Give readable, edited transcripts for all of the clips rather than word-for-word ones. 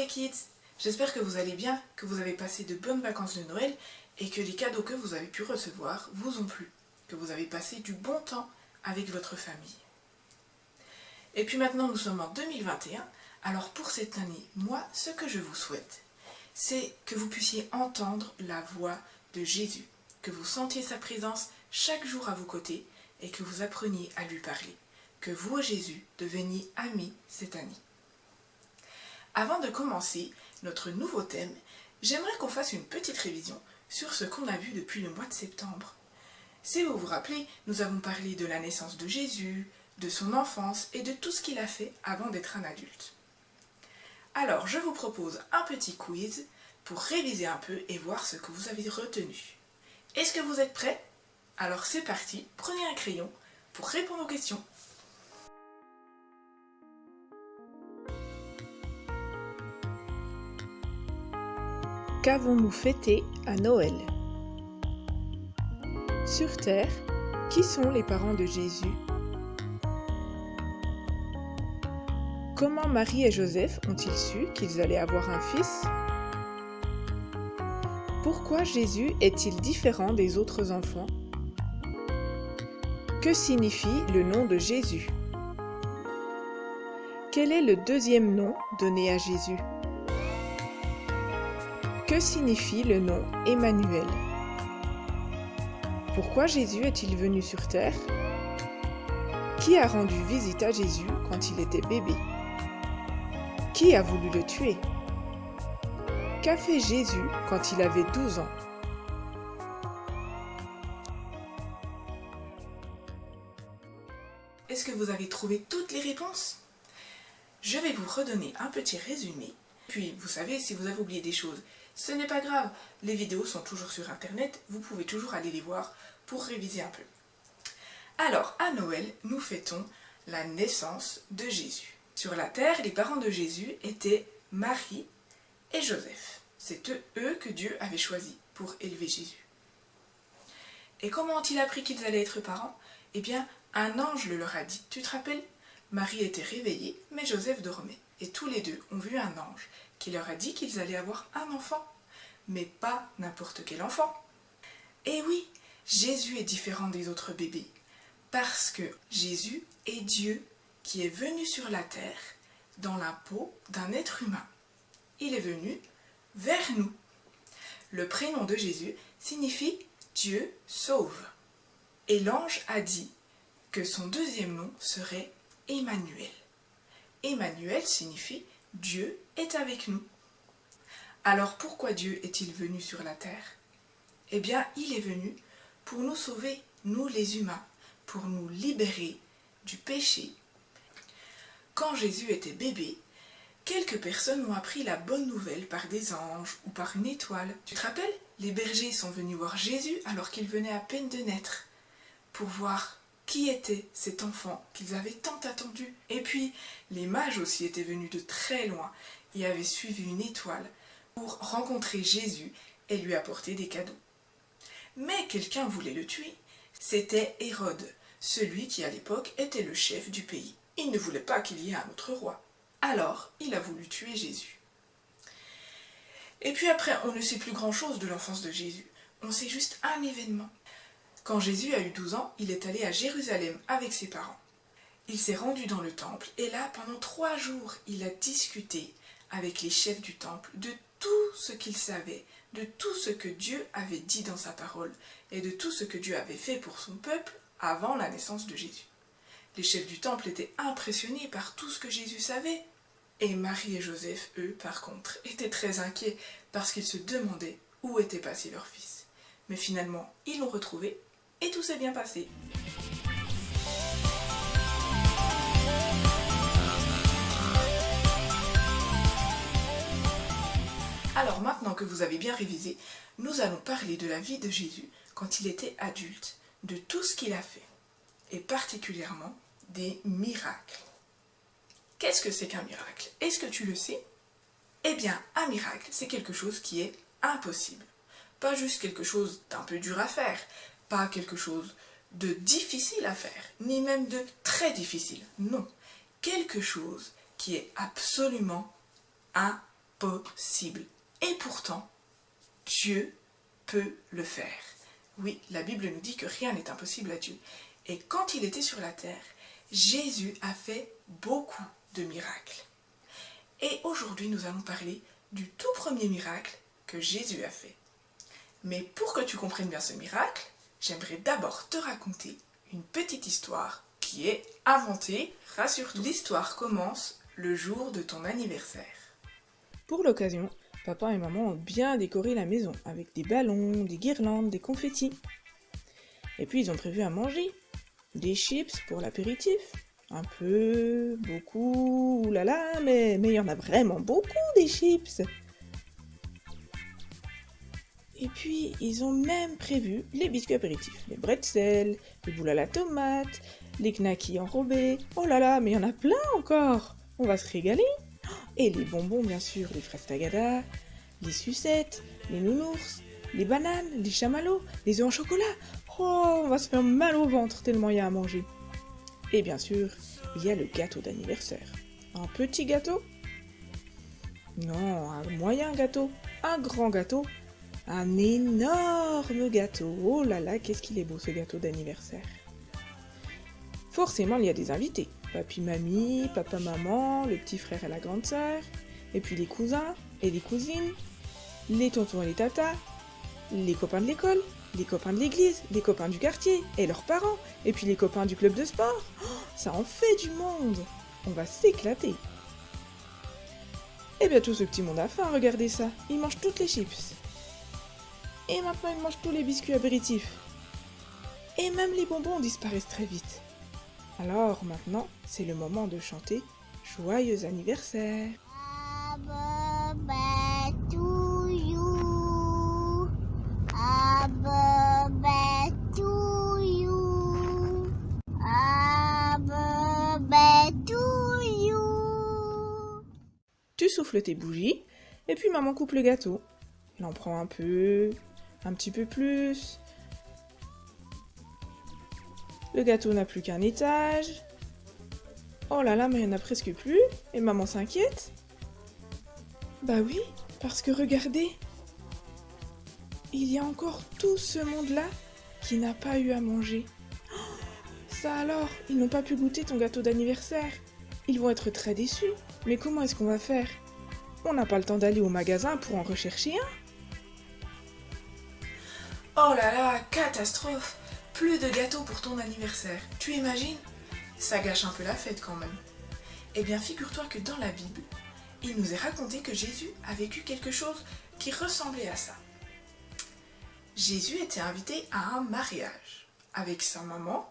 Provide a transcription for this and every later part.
les kids! J'espère que vous allez bien, que vous avez passé de bonnes vacances de Noël et que les cadeaux que vous avez pu recevoir vous ont plu, que vous avez passé du bon temps avec votre famille. Et puis maintenant nous sommes en 2021, alors pour cette année, moi ce que je vous souhaite, c'est que vous puissiez entendre la voix de Jésus, que vous sentiez sa présence chaque jour à vos côtés et que vous appreniez à lui parler, que vous et Jésus deveniez amis cette année. Avant de commencer notre nouveau thème, j'aimerais qu'on fasse une petite révision sur ce qu'on a vu depuis le mois de septembre. Si vous vous rappelez, nous avons parlé de la naissance de Jésus, de son enfance et de tout ce qu'il a fait avant d'être un adulte. Alors, je vous propose un petit quiz pour réviser un peu et voir ce que vous avez retenu. Est-ce que vous êtes prêts? Alors c'est parti, prenez un crayon pour répondre aux questions. Qu'avons-nous fêté à Noël? Sur Terre, qui sont les parents de Jésus? Comment Marie et Joseph ont-ils su qu'ils allaient avoir un fils? Pourquoi Jésus est-il différent des autres enfants? Que signifie le nom de Jésus? Quel est le deuxième nom donné à Jésus? Que signifie le nom Emmanuel? Pourquoi Jésus est-il venu sur terre? Qui a rendu visite à Jésus quand il était bébé? Qui a voulu le tuer? Qu'a fait Jésus quand il avait 12 ans? Est-ce que vous avez trouvé toutes les réponses? Je vais vous redonner un petit résumé. Puis, vous savez, si vous avez oublié des choses, ce n'est pas grave. Les vidéos sont toujours sur Internet, vous pouvez toujours aller les voir pour réviser un peu. Alors, à Noël, nous fêtons la naissance de Jésus. Sur la terre, les parents de Jésus étaient Marie et Joseph. C'est eux que Dieu avait choisis pour élever Jésus. Et comment ont-ils appris qu'ils allaient être parents? Eh bien, un ange le leur a dit. Tu te rappelles? Marie était réveillée, mais Joseph dormait. Et tous les deux ont vu un ange qui leur a dit qu'ils allaient avoir un enfant. Mais pas n'importe quel enfant. Et oui, Jésus est différent des autres bébés. Parce que Jésus est Dieu qui est venu sur la terre dans la peau d'un être humain. Il est venu vers nous. Le prénom de Jésus signifie Dieu sauve. Et l'ange a dit que son deuxième nom serait Emmanuel. Emmanuel signifie Dieu est avec nous. Alors pourquoi Dieu est-il venu sur la terre? Eh bien, il est venu pour nous sauver, nous les humains, pour nous libérer du péché. Quand Jésus était bébé, quelques personnes ont appris la bonne nouvelle par des anges ou par une étoile. Tu te rappelles? Les bergers sont venus voir Jésus alors qu'il venait à peine de naître, pour voir qui était cet enfant qu'ils avaient tant attendu. Et puis, les mages aussi étaient venus de très loin et avaient suivi une étoile pour rencontrer Jésus et lui apporter des cadeaux. Mais quelqu'un voulait le tuer. C'était Hérode, celui qui à l'époque était le chef du pays. Il ne voulait pas qu'il y ait un autre roi. Alors, il a voulu tuer Jésus. Et puis après, on ne sait plus grand-chose de l'enfance de Jésus. On sait juste un événement. Quand Jésus a eu 12 ans, il est allé à Jérusalem avec ses parents. Il s'est rendu dans le temple et là, pendant 3 jours, il a discuté avec les chefs du temple de tout ce qu'il savait, de tout ce que Dieu avait dit dans sa parole et de tout ce que Dieu avait fait pour son peuple avant la naissance de Jésus. Les chefs du temple étaient impressionnés par tout ce que Jésus savait. Et Marie et Joseph, eux, par contre, étaient très inquiets parce qu'ils se demandaient où était passé leur fils. Mais finalement, ils l'ont retrouvé et tout s'est bien passé. Alors maintenant que vous avez bien révisé, nous allons parler de la vie de Jésus quand il était adulte, de tout ce qu'il a fait, et particulièrement des miracles. Qu'est-ce que c'est qu'un miracle? Est-ce que tu le sais? Eh bien, un miracle, c'est quelque chose qui est impossible. Pas juste quelque chose d'un peu dur à faire, pas quelque chose de difficile à faire, ni même de très difficile. Non, quelque chose qui est absolument impossible. Et pourtant, Dieu peut le faire. Oui, la Bible nous dit que rien n'est impossible à Dieu. Et quand il était sur la terre, Jésus a fait beaucoup de miracles. Et aujourd'hui, nous allons parler du tout premier miracle que Jésus a fait. Mais pour que tu comprennes bien ce miracle, j'aimerais d'abord te raconter une petite histoire qui est inventée, rassure-toi. L'histoire commence le jour de ton anniversaire. Pour l'occasion, papa et maman ont bien décoré la maison avec des ballons, des guirlandes, des confettis. Et puis ils ont prévu à manger. Des chips pour l'apéritif. Un peu, beaucoup, oulala, mais il y en a vraiment beaucoup des chips. Et puis ils ont même prévu les biscuits apéritifs, les bretzels, les boules à la tomate, les knackis enrobés. Oh là là, mais il y en a plein encore. On va se régaler. Et les bonbons bien sûr, les fraises tagada, les sucettes, les nounours, les bananes, les chamallows, les œufs en chocolat. Oh, on va se faire mal au ventre tellement il y a à manger. Et bien sûr, il y a le gâteau d'anniversaire. Un petit gâteau? Non, un moyen gâteau. Un grand gâteau. Un énorme gâteau. Oh là là, qu'est-ce qu'il est beau ce gâteau d'anniversaire. Forcément, il y a des invités. Papy, mamie, papa, maman, le petit frère et la grande sœur. Et puis les cousins et les cousines. Les tontons et les tatas. Les copains de l'école. Les copains de l'église, les copains du quartier et leurs parents, et puis les copains du club de sport. Oh, ça en fait du monde. On va s'éclater. Et bien tout ce petit monde a faim, regardez ça. Il mange toutes les chips. Et maintenant il mange tous les biscuits apéritifs. Et même les bonbons disparaissent très vite. Alors maintenant, c'est le moment de chanter Joyeux anniversaire. Tu souffles tes bougies, et puis maman coupe le gâteau. Elle en prend un peu, un petit peu plus. Le gâteau n'a plus qu'un étage. Oh là là, mais il n'y en a presque plus, et maman s'inquiète. Bah oui, parce que regardez, il y a encore tout ce monde-là qui n'a pas eu à manger. Oh, ça alors, ils n'ont pas pu goûter ton gâteau d'anniversaire. Ils vont être très déçus. Mais comment est-ce qu'on va faire? On n'a pas le temps d'aller au magasin pour en rechercher un. Oh là là, catastrophe! Plus de gâteaux pour ton anniversaire. Tu imagines? Ça gâche un peu la fête quand même. Eh bien, figure-toi que dans la Bible, il nous est raconté que Jésus a vécu quelque chose qui ressemblait à ça. Jésus était invité à un mariage avec sa maman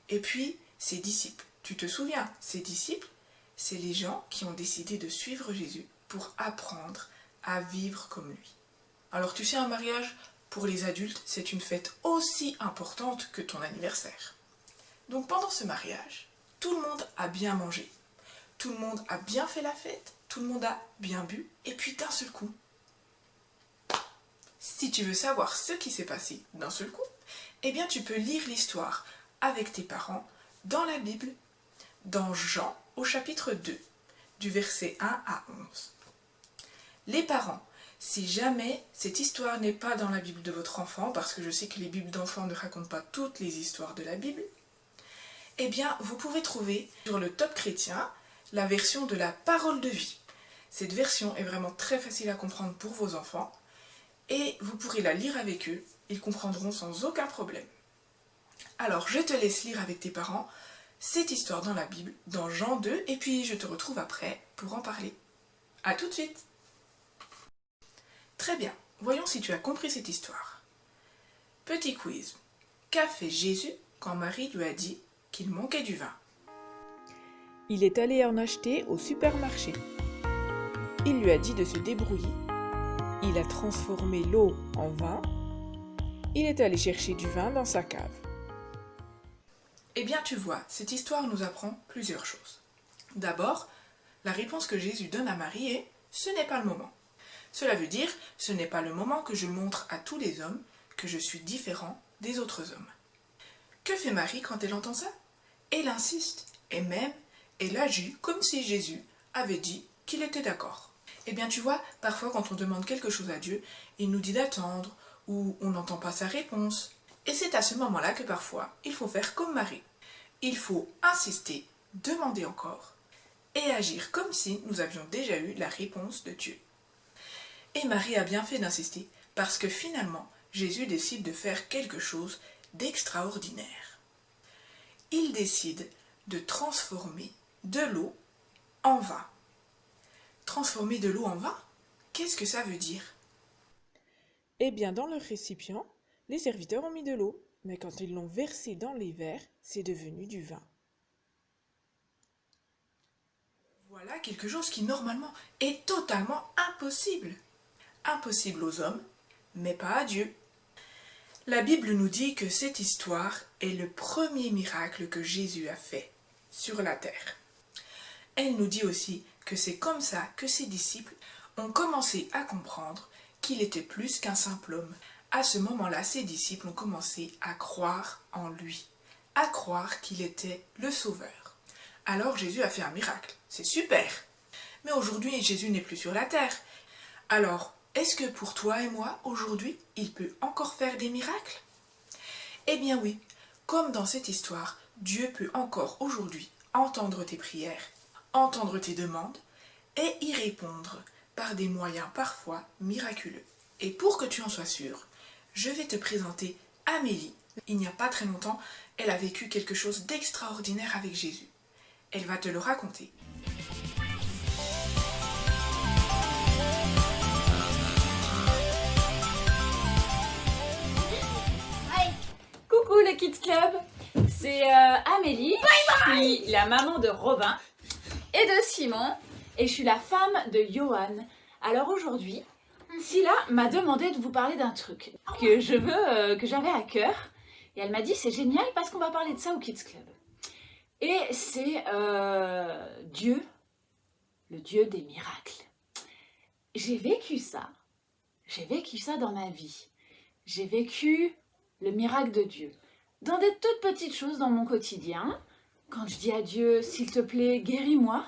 et puis ses disciples. Tu te souviens, ses disciples, c'est les gens qui ont décidé de suivre Jésus pour apprendre à vivre comme lui. Alors tu sais, un mariage, pour les adultes, c'est une fête aussi importante que ton anniversaire. Donc pendant ce mariage, tout le monde a bien mangé, tout le monde a bien fait la fête, tout le monde a bien bu, et puis d'un seul coup, si tu veux savoir ce qui s'est passé d'un seul coup, eh bien tu peux lire l'histoire avec tes parents dans la Bible, dans Jean au chapitre 2, du verset 1 à 11. Les parents, si jamais cette histoire n'est pas dans la Bible de votre enfant, parce que je sais que les Bibles d'enfants ne racontent pas toutes les histoires de la Bible, eh bien vous pouvez trouver sur le Top Chrétien la version de la parole de vie. Cette version est vraiment très facile à comprendre pour vos enfants et vous pourrez la lire avec eux, ils comprendront sans aucun problème. Alors je te laisse lire avec tes parents cette histoire dans la Bible, dans Jean 2, et puis je te retrouve après pour en parler. A tout de suite! Très bien, voyons si tu as compris cette histoire. Petit quiz. Qu'a fait Jésus quand Marie lui a dit qu'il manquait du vin? Il est allé en acheter au supermarché. Il lui a dit de se débrouiller. Il a transformé l'eau en vin. Il est allé chercher du vin dans sa cave. Eh bien tu vois, cette histoire nous apprend plusieurs choses. D'abord, la réponse que Jésus donne à Marie est « ce n'est pas le moment ». Cela veut dire « ce n'est pas le moment que je montre à tous les hommes que je suis différent des autres hommes ». Que fait Marie quand elle entend ça? Elle insiste, et même, elle agit comme si Jésus avait dit qu'il était d'accord. Eh bien tu vois, parfois quand on demande quelque chose à Dieu, il nous dit d'attendre, ou on n'entend pas sa réponse. Et c'est à ce moment-là que parfois, il faut faire comme Marie. Il faut insister, demander encore, et agir comme si nous avions déjà eu la réponse de Dieu. Et Marie a bien fait d'insister, parce que finalement, Jésus décide de faire quelque chose d'extraordinaire. Il décide de transformer de l'eau en vin. Transformer de l'eau en vin? Qu'est-ce que ça veut dire? Eh bien, dans leur récipient, les serviteurs ont mis de l'eau, mais quand ils l'ont versé dans les verres, c'est devenu du vin. Voilà quelque chose qui normalement est totalement impossible. Impossible aux hommes, mais pas à Dieu. La Bible nous dit que cette histoire est le premier miracle que Jésus a fait sur la terre. Elle nous dit aussi que c'est comme ça que ses disciples ont commencé à comprendre qu'il était plus qu'un simple homme. À ce moment-là, ses disciples ont commencé à croire en lui, à croire qu'il était le Sauveur. Alors Jésus a fait un miracle, c'est super. Mais aujourd'hui, Jésus n'est plus sur la terre. Alors, est-ce que pour toi et moi, aujourd'hui, il peut encore faire des miracles? Eh bien oui, comme dans cette histoire, Dieu peut encore aujourd'hui entendre tes prières, entendre tes demandes et y répondre par des moyens parfois miraculeux. Et pour que tu en sois sûr, je vais te présenter Amélie. Il n'y a pas très longtemps, elle a vécu quelque chose d'extraordinaire avec Jésus. Elle va te le raconter. Coucou le Kids Club, c'est Amélie, je suis la maman de Robin et de Simon et je suis la femme de Johan. Alors aujourd'hui, Scylla m'a demandé de vous parler d'un truc que j'avais à cœur et elle m'a dit c'est génial parce qu'on va parler de ça au Kids Club. Et c'est Dieu, le Dieu des miracles. J'ai vécu ça dans ma vie. J'ai vécu le miracle de Dieu. Dans des toutes petites choses dans mon quotidien, quand je dis à Dieu, s'il te plaît, guéris-moi,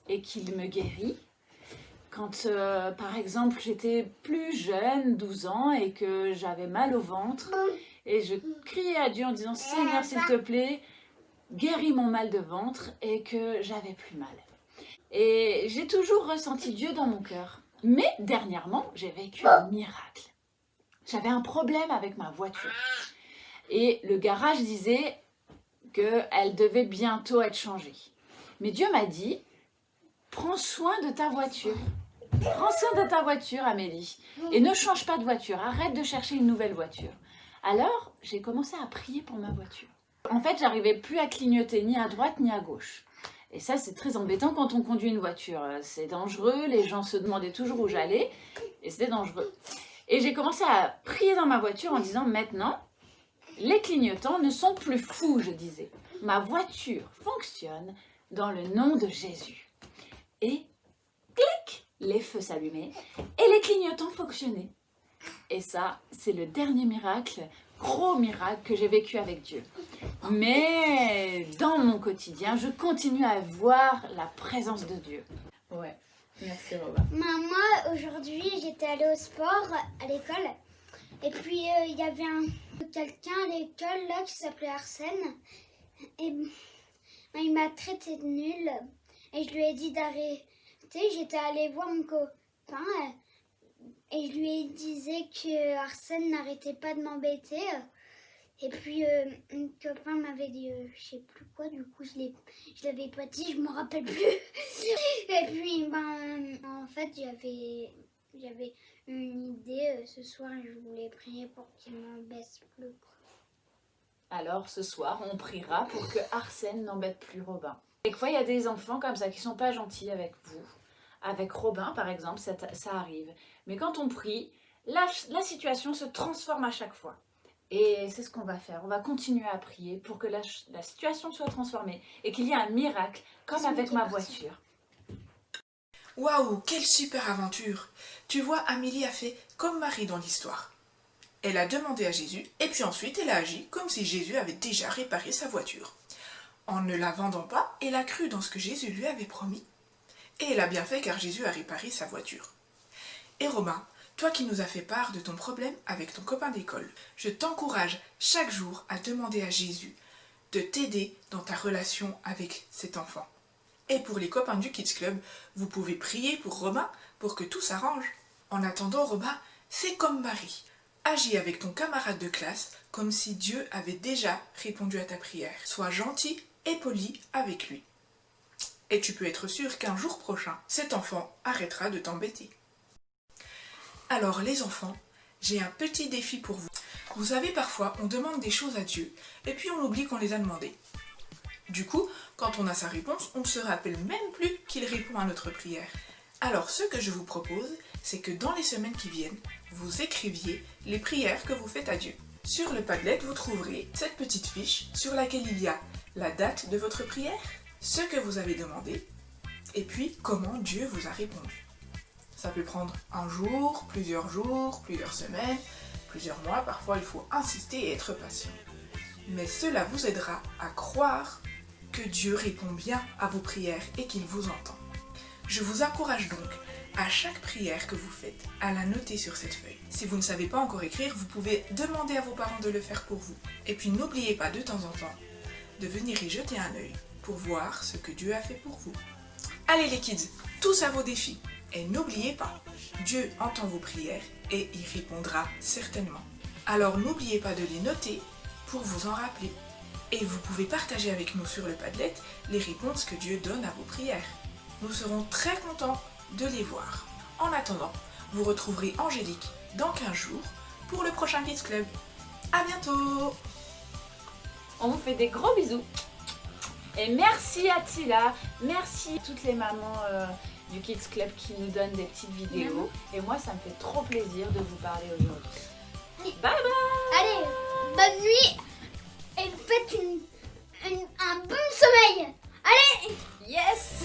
et qu'il me guérit. Quand, par exemple, j'étais plus jeune, 12 ans, et que j'avais mal au ventre, et je criais à Dieu en disant, Seigneur, s'il te plaît, guéris mon mal de ventre, et que j'avais plus mal. Et j'ai toujours ressenti Dieu dans mon cœur. Mais dernièrement, j'ai vécu un miracle. J'avais un problème avec ma voiture. Et le garage disait qu'elle devait bientôt être changée. Mais Dieu m'a dit, prends soin de ta voiture. Prends soin de ta voiture, Amélie. Et ne change pas de voiture. Arrête de chercher une nouvelle voiture. Alors, j'ai commencé à prier pour ma voiture. En fait, j'arrivais plus à clignoter ni à droite ni à gauche. Et ça, c'est très embêtant quand on conduit une voiture. C'est dangereux, les gens se demandaient toujours où j'allais. Et c'était dangereux. Et j'ai commencé à prier dans ma voiture en disant, maintenant, les clignotants ne sont plus fous, je disais. Ma voiture fonctionne dans le nom de Jésus. Et clic, les feux s'allumaient et les clignotants fonctionnaient. Et ça, c'est le dernier miracle, gros miracle que j'ai vécu avec Dieu. Mais dans mon quotidien, je continue à voir la présence de Dieu. Ouais, merci Robin. Maman, aujourd'hui, j'étais allée au sport à l'école. Et puis, il y avait quelqu'un à l'école là qui s'appelait Arsène. Et il m'a traité de nulle. Et je lui ai dit d'arrêter. J'étais allée voir mon copain. Et je lui ai disais que Arsène n'arrêtait pas de m'embêter. Et puis, mon copain m'avait dit, je sais plus quoi, du coup, je l'avais pas dit, je m'en rappelle plus. Et puis, en fait, j'avais une idée. Ce soir, je voulais prier pour qu'il m'embête plus. Alors, ce soir, on priera pour que Arsène n'embête plus Robin. Quelquefois, il y a des enfants comme ça qui sont pas gentils avec vous. Avec Robin, par exemple, ça arrive. Mais quand on prie, la situation se transforme à chaque fois. Et c'est ce qu'on va faire. On va continuer à prier pour que la situation soit transformée et qu'il y ait un miracle, comme avec ma voiture. Waouh, quelle super aventure! Tu vois, Amélie a fait comme Marie dans l'histoire. Elle a demandé à Jésus et puis ensuite elle a agi comme si Jésus avait déjà réparé sa voiture. En ne la vendant pas, elle a cru dans ce que Jésus lui avait promis. Et elle a bien fait car Jésus a réparé sa voiture. Et Romain, toi qui nous as fait part de ton problème avec ton copain d'école, je t'encourage chaque jour à demander à Jésus de t'aider dans ta relation avec cet enfant. Et pour les copains du Kids Club, vous pouvez prier pour Romain pour que tout s'arrange. En attendant, Romain, fais comme Marie. Agis avec ton camarade de classe comme si Dieu avait déjà répondu à ta prière. Sois gentil et poli avec lui. Et tu peux être sûr qu'un jour prochain, cet enfant arrêtera de t'embêter. Alors les enfants, j'ai un petit défi pour vous. Vous savez, parfois, on demande des choses à Dieu, et puis on oublie qu'on les a demandées. Du coup, quand on a sa réponse, on ne se rappelle même plus qu'il répond à notre prière. Alors ce que je vous propose, c'est que dans les semaines qui viennent, vous écriviez les prières que vous faites à Dieu. Sur le Padlet, vous trouverez cette petite fiche sur laquelle il y a la date de votre prière, ce que vous avez demandé, et puis comment Dieu vous a répondu. Ça peut prendre un jour, plusieurs semaines, plusieurs mois, parfois il faut insister et être patient. Mais cela vous aidera à croire que Dieu répond bien à vos prières et qu'il vous entend. Je vous encourage donc, à chaque prière que vous faites, à la noter sur cette feuille. Si vous ne savez pas encore écrire, vous pouvez demander à vos parents de le faire pour vous. Et puis n'oubliez pas de temps en temps de venir y jeter un œil pour voir ce que Dieu a fait pour vous. Allez les kids, tous à vos défis. Et n'oubliez pas, Dieu entend vos prières et y répondra certainement. Alors n'oubliez pas de les noter pour vous en rappeler. Et vous pouvez partager avec nous sur le Padlet les réponses que Dieu donne à vos prières. Nous serons très contents de les voir. En attendant, vous retrouverez Angélique dans 15 jours pour le prochain Kids Club. À bientôt! On vous fait des gros bisous. Et merci Attila, merci à toutes les mamans du Kids Club qui nous donnent des petites vidéos. Et moi, ça me fait trop plaisir de vous parler aujourd'hui. Bye bye! Allez, bonne nuit et faites un bon sommeil. Allez! Yes!